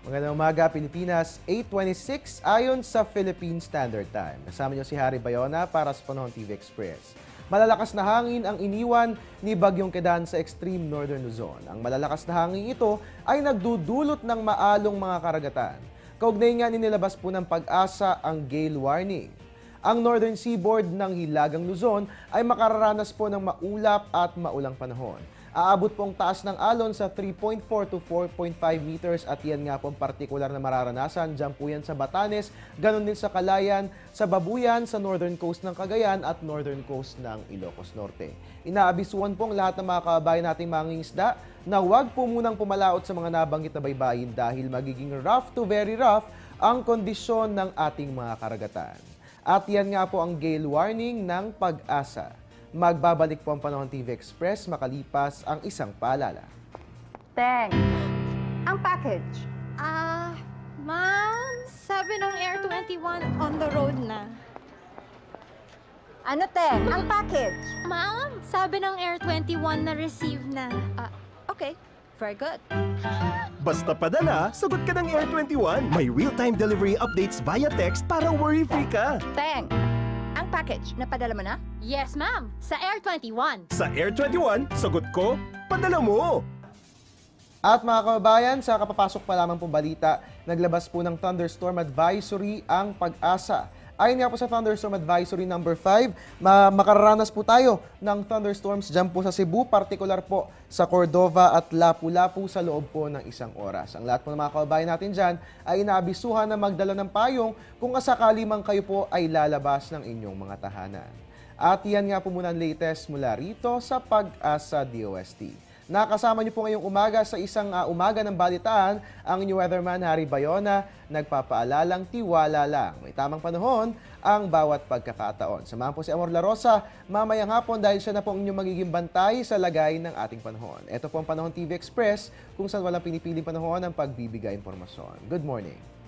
Magandang umaga, Pilipinas. 8:26 ayon sa Philippine Standard Time. Kasama niyo si Harry Bayona para sa Panahon TV Express. Malalakas na hangin ang iniwan ni Bagyong Kedan sa extreme northern Luzon. Ang malalakas na hangin ito ay nagdudulot ng maalong mga karagatan. Kaugnay nga nilabas po ng Pag-asa ang gale warning. Ang northern seaboard ng Hilagang Luzon ay makararanas po ng maulap at maulang panahon. Aabot pong taas ng alon sa 3.4 to 4.5 meters at yan nga pong partikular na mararanasan. Diyan po yan sa Batanes, ganun din sa Calayan, sa Babuyan, sa northern coast ng Cagayan at northern coast ng Ilocos Norte. Inaabisuan pong lahat ng mga kababayan nating mangingisda na huwag po munang pumalaot sa mga nabanggit na baybayin dahil magiging rough to very rough ang kondisyon ng ating mga karagatan. At yan nga po ang gale warning ng Pag-asa. Magbabalik po ang Panahon TV Express makalipas ang isang paalala. Teng, ang package. Ma'am, sabi ng Air 21 on the road na. Ano, Teng? Ang package. Ma'am, sabi ng Air 21 na receive na. Okay, very good. Basta padala, sagot ka ng Air 21. May real-time delivery updates via text para worry-free ka. Teng, ang package, napadala mo na? Yes, ma'am, sa Air 21. Sa Air 21, sagot ko, padala mo. At mga kababayan, sa kapapasok pa lamang pong balita, naglabas po ng thunderstorm advisory ang Pag-asa. Ayon nga po sa thunderstorm advisory number 5, makararanas po tayo ng thunderstorms dyan po sa Cebu, partikular po sa Cordova at Lapu-Lapu sa loob po ng isang oras. Ang lahat po ng mga kababayan natin dyan ay inaabisuhan na magdala ng payong kung sakali man kayo po ay lalabas ng inyong mga tahanan. At yan nga po muna ang latest mula rito sa Pag-asa DOST. Nakasama niyo po ngayong umaga sa isang umaga ng balitaan, ang inyong weatherman Harry Bayona, nagpapaalalang tiwala lang. May tamang panahon ang bawat pagkakataon. Samahan po si Amor La Rosa mamayang hapon dahil siya na po ang inyong magiging bantay sa lagay ng ating panahon. Ito po ang Panahon TV Express kung saan walang pinipiling panahon ang pagbibigay impormasyon. Good morning.